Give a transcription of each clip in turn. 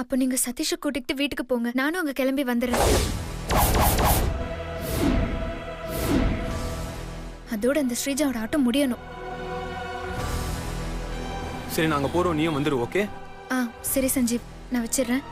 அப்போ நீங்க சதீஷை கூட்டிட்டு வீட்டுக்கு போங்க, நானும் அங்க கிளம்பி வந்துடுறேன். அதோட அந்த ஸ்ரீஜாவோட ஆட்டம் முடியணும். சரி நாங்க போறோம், நீயும் வந்துரு. ஓகே? சரி சஞ்சீவ், நான் வச்சிடுறேன்.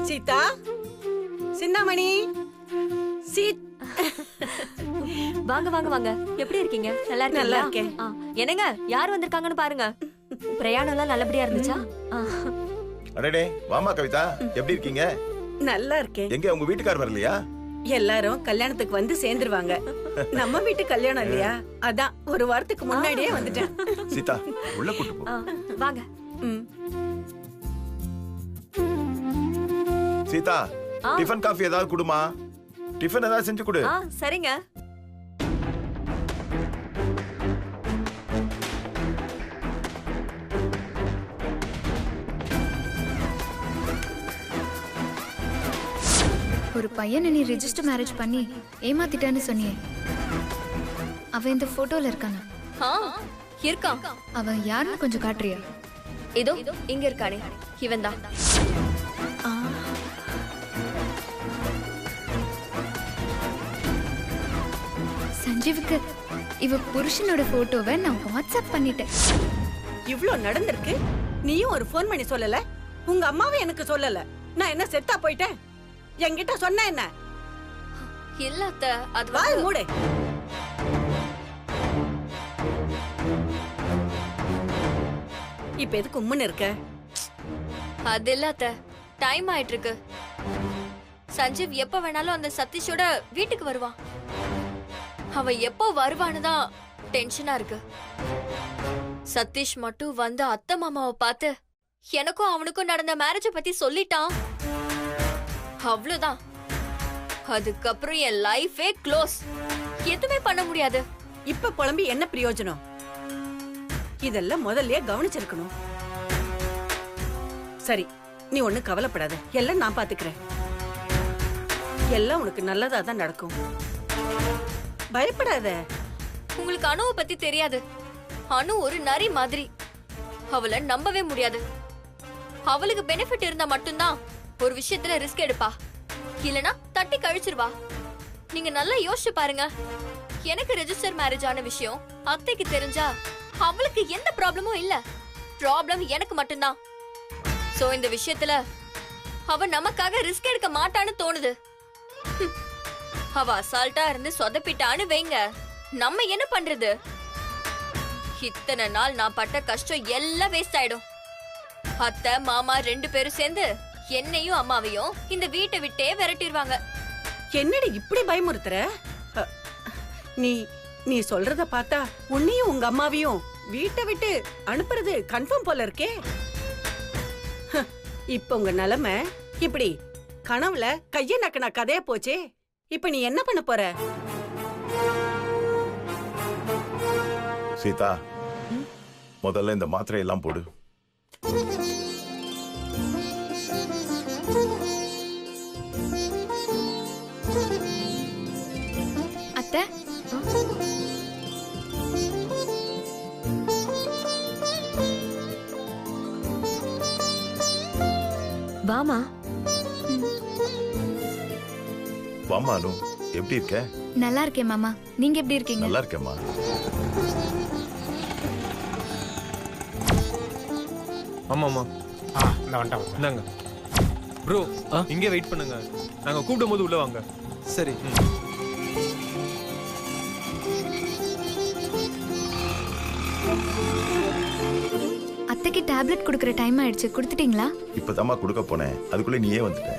சீதா, சின்னமணி, வாங்க வாங்க வாங்க. எப்படி இருக்கீங்க? நல்லா இருக்கேன். என்னங்க யார் வந்திருக்காங்கன்னு பாருங்க. பிரயாணம் எல்லாம் நல்லபடியா இருந்துச்சா? அடடே, வாமா கவிதா, எப்படி இருக்கீங்க? நல்லா இருக்கேன். எங்க உங்க வீட்டுக்கார் வரலையா? எல்லாரும் கல்யாணத்துக்கு வந்து சேர்ந்துருவாங்க. நம்ம வீட்டு கல்யாணம் இல்லையா, அதான் ஒரு வாரத்துக்கு முன்னாடியே வந்துட்டேன். சீதா, உள்ள கூட்டு போ. வாங்க. சீதா, டிஃபன் காஃபி ஏதாவது குடுமா. டிஃபன் ஏதாவது செஞ்சு கொடு. சரிங்க. ஒரு பையனை நீ ரெஜிஸ்டர் மேரேஜ் பண்ணி ஏமாத்திட்டான்னு சொன்னியே, அவன் இந்த போட்டோல இருக்கானா? இருக்கான். அவன் யாருன்னு கொஞ்சம் காட்டுறியா? இதோ இங்க இருக்கானே, இவன் தான். சஞ்சீவுக்கு இவ புருஷனோட போட்டோவை நான் வாட்ஸ்அப் பண்ணிட்டேன். இவ்ளோ நடந்திருக்கு, நீயும் ஒரு போன் பண்ணி சொல்லல, உங்க அம்மாவும் எனக்கு சொல்லல. நான் என்ன செத்தா போயிட்டேன்? என்கிட்ட சொன்ன என்ன? இல்ல அத்தை, அது வாய் மூடு. இப்ப எதுக்கு உம்முன்னு இருக்க? அது இல்ல அத்தை, டைம் ஆயிட்டு இருக்கு. சஞ்சீவ் எப்ப வேணாலும் அந்த சதீஷோட வீட்டுக்கு வருவான். அவன் எப்போ வருவான்னு தான் டென்ஷனா இருக்கு. சதீஷ் மட்டும் வந்து அத்தை மாமாவை பார்த்து எனக்கும் அவனுக்கும் நடந்த மேரேஜ பத்தி சொல்லிட்டான், அவ்வளவுதான். அதுக்கப்புறம் என் லைஃபே க்ளோஸ். எதுவுமே பண்ண முடியாது. இப்ப புலம்பி என்ன பிரயோஜனம்? இதெல்லாம் முதல்லயே கவனிச்சிருக்கணும். சரி, நீ ஒண்ணு கவலைப்படாத, எல்லாம் நான் பாத்துக்கிறேன். எல்லாம் உனக்கு நல்லதா தான் நடக்கும், பயப்படாத. உங்களுக்கு அனுவை பத்தி தெரியாது. அனு ஒரு நரி மாதிரி. அவளை நம்பவே முடியாது. அவளுக்கு பெனிஃபிட் இருந்தா மட்டும்தான் ஒரு விஷயத்துல ரிஸ்க் எடுப்பா, இல்லனா தட்டி கழிச்சிருவா. நீங்க நல்லா யோசிச்சு பாருங்க. எனக்கு ரெஜிஸ்டர் மேரேஜ் ஆன விஷயம் அத்தைக்கு தெரிஞ்சா அவளுக்கு எந்த ப்ராப்ளமும் இல்ல. ப்ராப்ளம் எனக்கு மட்டும்தான். சோ இந்த விஷயத்துல அவ நமக்காக ரிஸ்க் எடுக்க மாட்டான்னு தோணுது. அவ அசால்ட்டா இருந்து சொதப்பிட்டான்னு வைங்க, நம்ம என்ன பண்றது? இத்தனை நாள் நான் பட்ட கஷ்டம் எல்லாம் வேஸ்ட் ஆயிடும். அத்தை மாமா 2 பேரும் சேர்ந்து என்னையும் அம்மாவையும் இந்த வீட்டை விட்டே விரட்டிடுவாங்க. என்னடி இப்படி பயமுறுத்துற? நீ நீ சொல்றத பார்த்தா உன்னையும் உங்க அம்மாவையும் வீட்டை விட்டு அனுப்புறது கன்ஃபார்ம் போல இருக்கே. இப்ப உங்க நிலைமை இப்படி கனவுல கைய நக்கனா கதையா போச்சே. இப்ப நீ என்ன பண்ண போற? சீதா, முதல்ல இந்த மாத்திரை எல்லாம் போடு. அத்தை, வாமா. வாமா அனு, எப்படி இருக்க? நல்லா இருக்கேன் மாமா, நீங்க எப்படி இருக்கீங்க? நல்லா இருக்கேம்மா. ஆமாமா. இந்தாங்க ப்ரோ, இங்கே வெயிட் பண்ணுங்க, நாங்க கூப்பிடும் போது உள்ள வாங்க. சரி. அத்தைக்கு டேப்லெட் கொடுக்கற டைம் ஆயிடுச்சு, கொடுத்துட்டீங்களா? இப்பதாம்மா கொடுக்க போனேன், அதுக்குள்ள நீயே வந்துட்ட.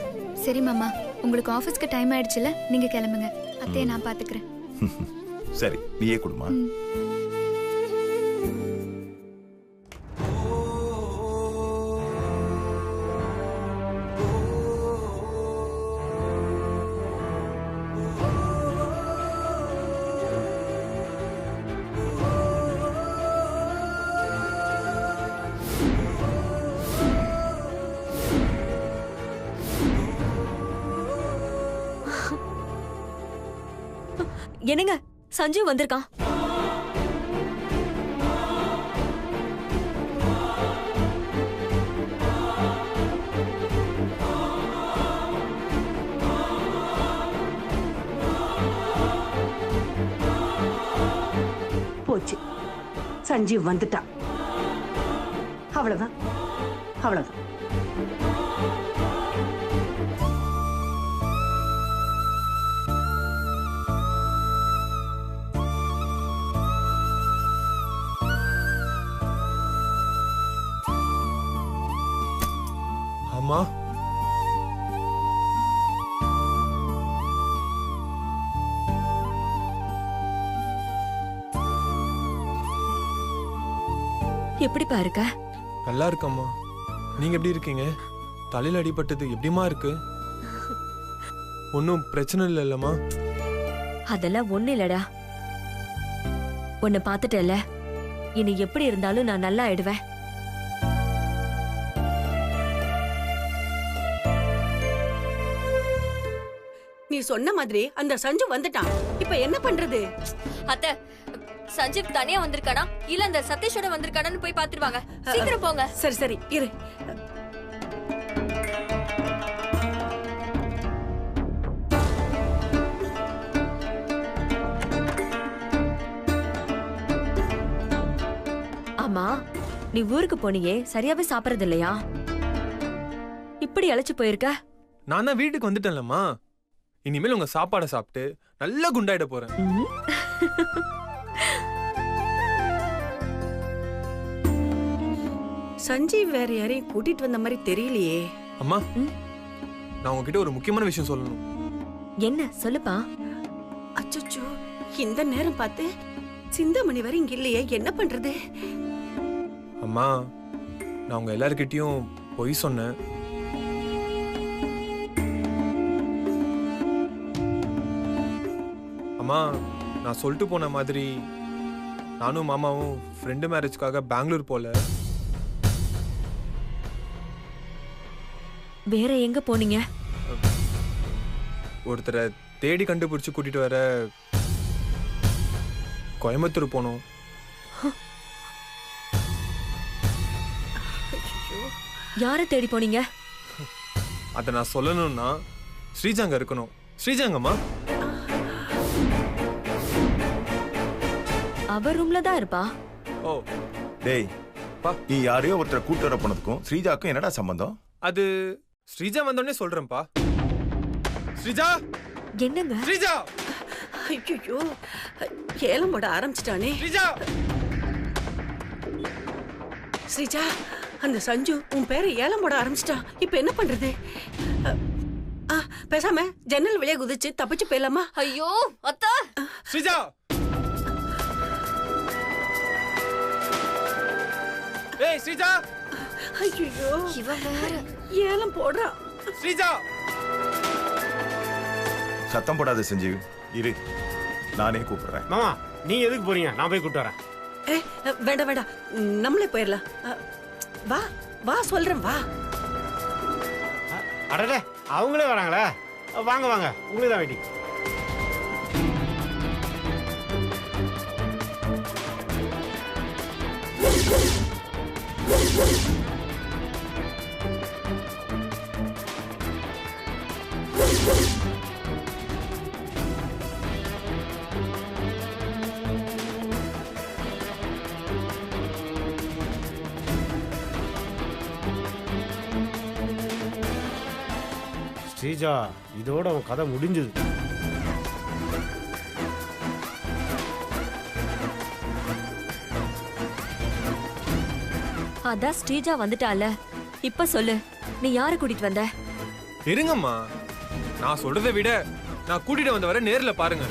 சரி மாமா, உங்களுக்கு ஆபீஸ்க்கு டைம் ஆயிடுச்சுல, நீங்க கிளம்புங்க. அத்தையை நான் பாத்துக்கிறேன். சரி, நீயே கொடுமா. என்னங்க சஞ்சீவ் வந்திருக்கான். போச்சு, சஞ்சீவ் வந்துட்டான். அவ்வளவுதான், அவ்வளவுதான். அம்மா, எப்படிப்பா இருக்க? நல்லா இருக்கம்மா. நீங்க எப்படி இருக்கீங்க? தலையில அடிபட்டது எப்படிமா இருக்கு? ஒன்னும் பிரச்சனை இல்லைல்லம்மா? அதெல்லாம் ஒண்ணு இல்லடா. உன்னை பார்த்துட்டேல்ல, இனி எப்படி இருந்தாலும் நான் நல்லா ஆயிடுவேன். நீ சொன்ன மாதிரி அந்த சஞ்சு வந்துட்டான். இப்ப என்ன பண்றது? அத்தை, சஞ்சீவ் தனியா வந்திருக்கானா இல்ல அந்த சதீஷோட வந்திருக்கானான்னு போய் பாத்துருவாங்க. சீக்கிரம் போங்க. சரி சரி இரு. ஆமா, நீ ஊருக்கு போனியே, சரியாவே சாப்பிடறது இல்லையா? இப்படி அழைச்சு போயிருக்க. நான் தான் வீட்டுக்கு வந்துட்டேன்லம்மா. இனிமேல் உங்க சாப்பாடை சாப்பிட்டு நல்லா குண்டாயிட போறேன். சஞ்சீவ் வேற யாரையும் கூட்டிட்டு வந்த மாதிரி தெரியலையே. அம்மா, நான் உங்ககிட்ட ஒரு முக்கியமான விஷயம் சொல்லணும். என்ன சொல்லுப்பா? அச்சச்சோ, இந்த நேரம் பார்த்து சிந்தாமணி வரை இங்க இல்லையே, என்ன பண்றது? அம்மா, நான் உங்க எல்லார்கிட்டயும் பொய் சொன்னேன். அம்மா, நான் சொல்லிட்டு போன மாதிரி நானும் மாமாவும் ஃப்ரெண்டு மேரேஜ்க்காக பெங்களூர் போல. வேற எங்க போனீங்க? ஒருத்தரை தேடி கண்டுபிடிச்சு கூட்டிட்டு வர கோயம்புத்தூர் போனோம். யார தேடி போனீங்க? அதை நான் சொல்லணும்னா ஸ்ரீஜாங்க இருக்கணும். ஸ்ரீஜாங்கம்மா. அவ ரூம்ல தான் இருப்பா. ஓ, டேய் பா. நீ யாரையோ ஒருத்தரை கூட்டு வர போனதுக்கும் ஸ்ரீஜாக்கும் என்னடா சம்பந்தம்? அது ஸ்ரீஜா வந்தோடனே சொல்றேன்ப்பா. ஸ்ரீஜா, என்னங்க? ஸ்ரீஜா, ஐயோ, ஏலம் போட ஆரம்பிச்சிட்டானே. ஸ்ரீஜா. ஸ்ரீஜா, அந்த சஞ்சு உன் பேரை ஏலம் போட ஆரம்பிச்சிட்டான். இப்ப என்ன பண்றது? பேசாம ஜன்னல் வழியா குதிச்சு தப்பிச்சு போயிடலாமா? ஐயோ அத்தா. ஸ்ரீஜா, ஏய் ஸ்ரீஜா. ஐயோ, இவன் வேற ஏலம் போடுறான். ஸ்ரீஜா, சத்தம் போடாத சஞ்சீவ், இரு, நானே கூப்பிடுறேன். மாமா, நீங்க எதுக்கு போறீங்க? நான் போய் கூப்பிட்டு வரேன். வேண்டாம் வேண்டாம், நம்மளே போயிடலாம். வா வா, சொல்றேன் வா. அடடே, அவங்களே வராங்களே. வாங்க வாங்க, உங்களுக்கு தான் வெயிட்டிங். ஸ்ரீஜா, இதோட உன் கதை முடிஞ்சது. அதான் ஸ்ரீஜா வந்துட்டால. இப்ப சொல்லு, நீ யார கூட்டிட்டு வந்த? இருங்கம்மா. நான் சொல்றதை விட நான் கூட்டிட்டு வந்த வர நேர்ல பாருங்க.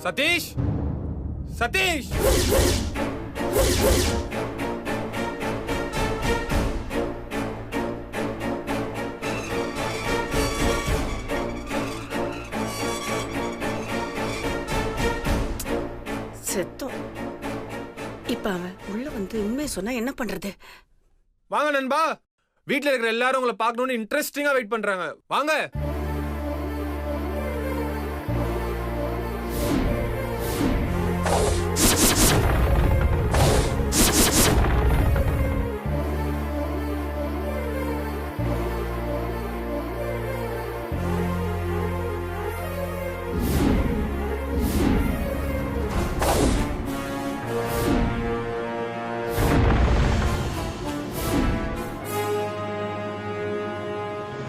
சதீஷ், சதீஷ். செத்தோம். இப்ப அவன் உள்ள வந்து உண்மையை சொன்னா என்ன பண்றது? வாங்க நண்பா, வீட்ல இருக்கிற எல்லாரும் உங்களை பார்க்கணும்னு இன்ட்ரெஸ்டிங்கா வெயிட் பண்றாங்க. வாங்க.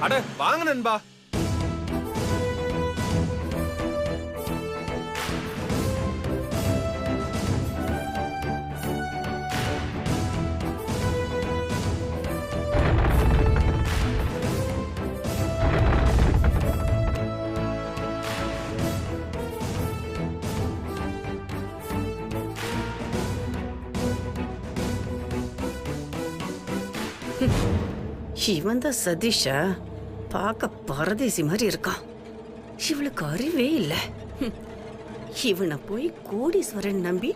அட வாங்க நண்பா. இவன் தான் சதீஷா? பார்க்க பரதேசி மாதிரி இருக்கான். இவளுக்கு அறிவே இல்லை. இவனை போய் கோடீஸ்வரன் நம்பி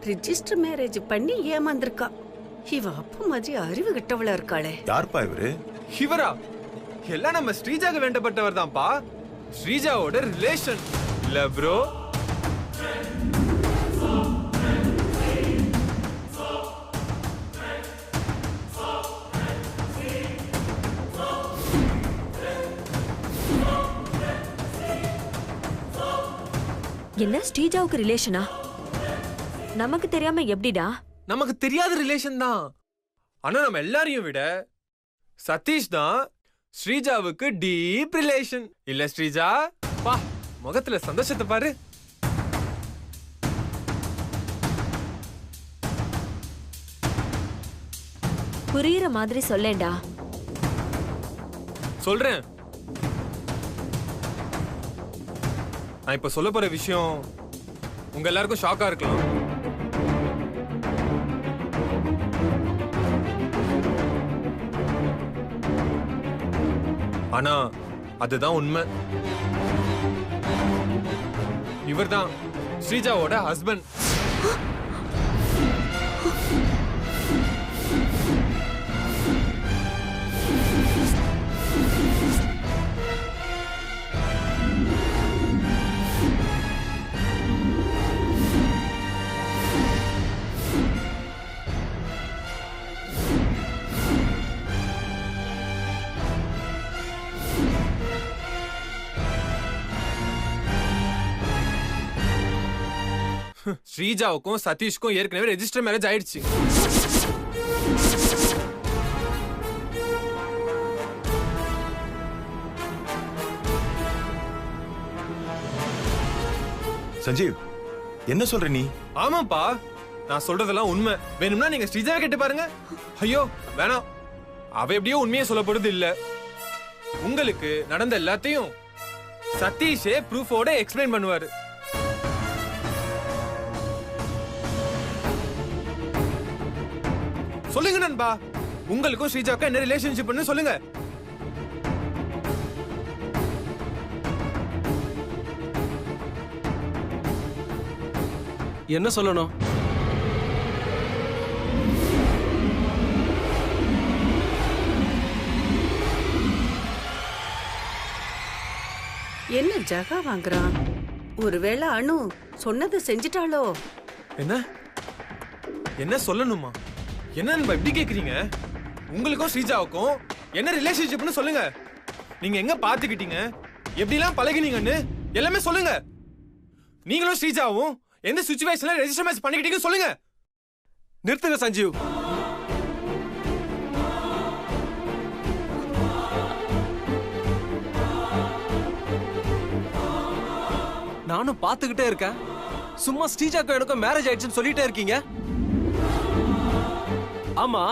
ரிஜிஸ்டர் மேரேஜ் பண்ணி ஏமாந்திருக்கா. இவ அப்ப மாதிரி அறிவு கிட்டவளா இருக்காளே. யார்ப்பா இவரு? இவரா? எல்லாம் நம்ம ஸ்ரீஜாக்கு வேண்டப்பட்டவர் தான்ப்பா. ஸ்ரீஜாவோட ரிலேஷன் இல்ல ப்ரோ. என்ன ஸ்ரீஜாவுக்கு ரிலேஷனா? நமக்கு தெரியாம எப்படிடா? நமக்கு தெரியாத ரிலேஷன் தான். ஆனா நம்ம எல்லாரையும் விட சதீஷ் தான் ஸ்ரீஜாவுக்கு டீப் ரிலேஷன் இல்ல ஸ்ரீஜா? பா முகத்துல சந்தோஷத்தை பாரு. புரியுற மாதிரி சொல்லேன்டா. சொல்றேன். நான் இப்ப சொல்ல போற விஷயம் உங்க எல்லாருக்கும் ஷாக்கா இருக்கலாம். ஆனா அதுதான் உண்மை. இவர்தான் ஸ்ரீஜாவோட ஹஸ்பண்ட். ஸ்ரீஜாவுக்கும் சதீஷ்க்கும் ஏற்கனவே ரெஜிஸ்டர் மேரேஜ் ஆயிடுச்சு. சஞ்சீவ், என்ன சொல்ற நீ? ஆமாப்பா, நான் சொல்றதெல்லாம் உண்மை. வேணும்னா நீங்க ஸ்ரீஜாவை கேட்டு பாருங்க. ஐயோ வேணாம், அவ எப்படியோ உண்மையை சொல்ல போறது இல்ல. உங்களுக்கு நடந்த எல்லாத்தையும் சதீஷே ப்ரூஃபோட எக்ஸ்பிளைன் பண்ணுவாரு. சொல்லுங்க நண்பா, உங்களுக்கும் ஸ்ரீஜாவுக்கும் என்ன ரிலேஷன்ஷிப்னு சொல்லுங்க. என்ன சொல்லணும்? என்ன ஜகா வாங்குறான்? ஒருவேளை அனு சொன்னதை செஞ்சிட்டாளோ? என்ன என்ன சொல்லணுமா? என்ன நண்பா இப்படி கேக்குறீங்க? உங்களுக்கும் ஸ்ரீஜாவுக்கும் என்ன ரிலேஷன்ஷிப்னு சொல்லுங்க. நீங்க எங்க பாத்துக்கிட்டீங்க, எப்படிலாம் பழகினீங்கன்னு எல்லாமே சொல்லுங்க. நீங்களும் ஸ்ரீஜாவும் எந்த சிச்சுவேஷன்ல ரெஜிஸ்டர் மேரேஜ் பண்ணிக்கிட்டீங்க சொல்லுங்க. நிறுத்துங்க சஞ்சீவ். நானும் பாத்துக்கிட்டே இருக்கேன். சும்மா ஸ்ரீஜாக்கும் எனக்கும் மேரேஜ் ஆயிடுச்சுன்னு சொல்லிட்டே இருக்கீங்க. ஆமா,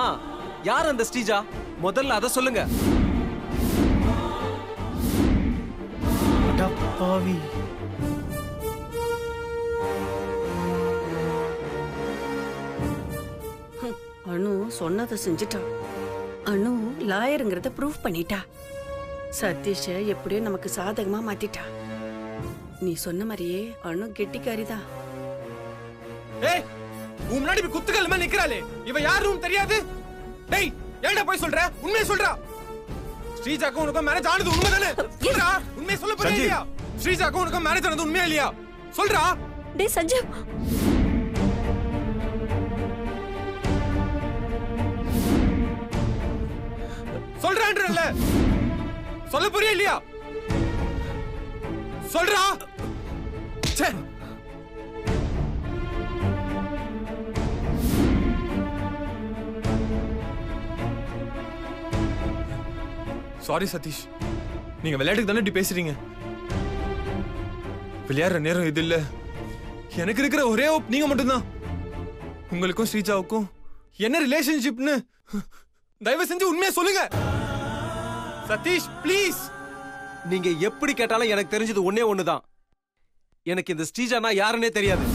யார் அந்த ஸ்ரீஜா? முதல்ல அத சொல்லுங்க. பாவி, அனு சொன்னதை செஞ்சிட்டா. அனு லாயருங்கிறத ப்ரூவ் பண்ணிட்டா. சதீஷ எப்படியோ நமக்கு சாதகமா மாத்திட்டா. நீ சொன்ன மாதிரியே அனு கெட்டிக்காரிதான். ஏய், உன் முன்னாடி குத்துக்கல் மாதிரி நிக்கிறாளே, இவ யாரும் தெரியாது. டேய், ஏன்டா போய் சொல்ற? உண்மையை சொல்றா. ஸ்ரீஜாக்கும் உனக்கும் மேரேஜ் ஆனது உண்மைதானே? சொல்றா. உண்மையை சொல்ல போறியா இல்லையா? ஸ்ரீஜாக்கும் உனக்கும் மேரேஜ் ஆனது உண்மையா இல்லையா? சொல்றா. டேய் சஞ்சீவ், சொல்றான்றல்ல. சொல்ல போறியா இல்லையா? சொல்றா. ச்சே. சாரி சதீஷ், நீங்க விளையாட்டுக்கு தானே இப்படி பேசுறீங்க. விளையாடுற நேரம் இது இல்ல. எனக்கு இருக்கிற ஒரே hope நீங்க மட்டும்தான். உங்களுக்கும் ஸ்ரீஜாவுக்கும் என்ன ரிலேஷன்ஷிப்னு தயவு செஞ்சு உண்மையா சொல்லுங்க சதீஷ், ப்ளீஸ். நீங்க எப்படி கேட்டாலும் எனக்கு தெரிஞ்சது ஒண்ணே ஒண்ணுதான். எனக்கு இந்த ஸ்ரீஜானா யாருன்னே தெரியாது.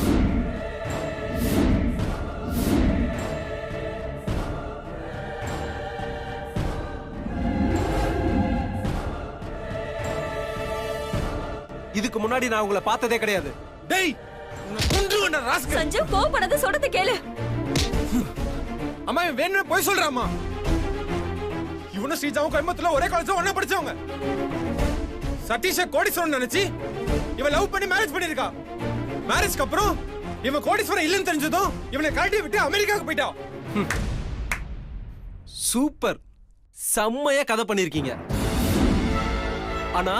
இதுக்கு முன்னாடி நான் உங்களை பார்த்ததே கிடையாது. டேய், உன்னை கொன்றுவேன்டா ராஸ்கல். சஞ்சீவ் கோவப்படாத, சொல்றத கேளு. அம்மா இவன் வேணும்னு போய் சொல்றாமா. இவனும் ஸ்ரீஜாவும் கோயம்புத்தூர்ல ஒரே காலேஜ்ல ஒண்ணா படிச்சவங்க. சதீஷ கோடீஸ்வரன் நினைச்சு இவன் லவ் பண்ணி மேரேஜ் பண்ணிருக்கா. மேரேஜ்க்கு அப்புறம் இவன் கோடீஸ்வரன் இல்லைன்னு தெரிஞ்சதும் இவனை கழட்டி விட்டு அமெரிக்காவுக்கு போயிட்டான். சூப்பர், செம்மையா கதை பண்ணிருக்கீங்க. ஆனா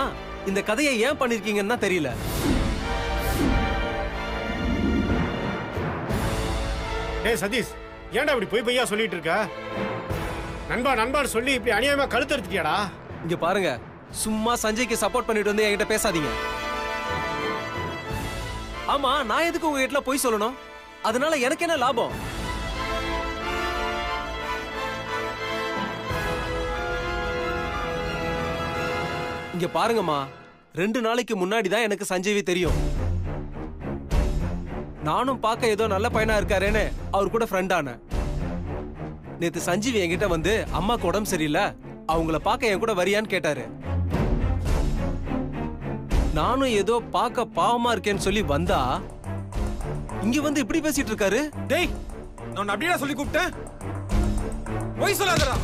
இந்த கதையை ஏன் பண்ணிருக்கீங்கன்னா தெரியல. டேய் சதீஷ், ஏன்டா இப்படி போய் பொய்யா சொல்லிட்டு இருக்க? நண்பா நண்பான்னு சொல்லி இப்படி அநியாயமா கழுத்து எடுத்துட்டியாடா? இங்க பாருங்க, சும்மா சஞ்சய்க்கு சப்போர்ட் பண்ணிட்டு வந்து என்கிட்ட பேசாதீங்க. ஆமா, நான் எதுக்கு உங்க வீட்டுல போய் சொல்லணும்? அதனால எனக்கு என்ன லாபம்? இங்க பாருங்கம்மா, 2 நாளைக்கு முன்னாடி தான் எனக்கு சஞ்சய்வி தெரியும். நானும் பார்க்க ஏதோ நல்ல பையனா இருக்காரேன்னு அவர் கூட ஃப்ரெண்ட் ஆனேன். நேத்து சஞ்சீவ் என்கிட்ட வந்து அம்மாக்கு உடம்பு சரியில்லை, அவங்கள பார்க்க என் கூட வரியான்னு கேட்டாரு. நானும் ஏதோ பார்க்க பாவமா இருக்கேன்னு சொல்லி வந்தா இங்க வந்து இப்படி பேசிட்டு இருக்காரு. டேய், நான் அப்படியே சொல்லி கூப்பிட்டேன். போய் சொல்லாதடா.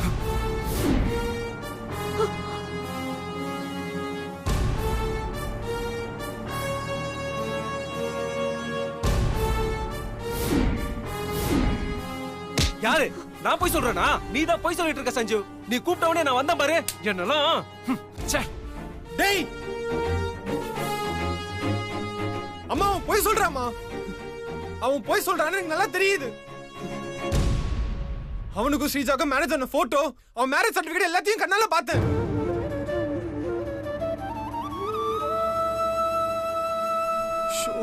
யாரு? நான் போய் சொல்றேனா? நீ தான் போய் சொல்லிட்டு இருக்க சஞ்சு. நீ கூப்பிட்டவனே நான் வந்தேன் பாரு. என்னலாம் டேய், அம்மா அவன் போய் சொல்றாமா. அவன் போய் சொல்றான்னு எனக்கு நல்லா தெரியுது. அவனுக்கும் ஸ்ரீஜாக்கும் மேரேஜ் ஆன போட்டோ, அவன் மேரேஜ் சர்டிபிகேட் எல்லாத்தையும் கண்ணால பார்த்தேன். ஷோ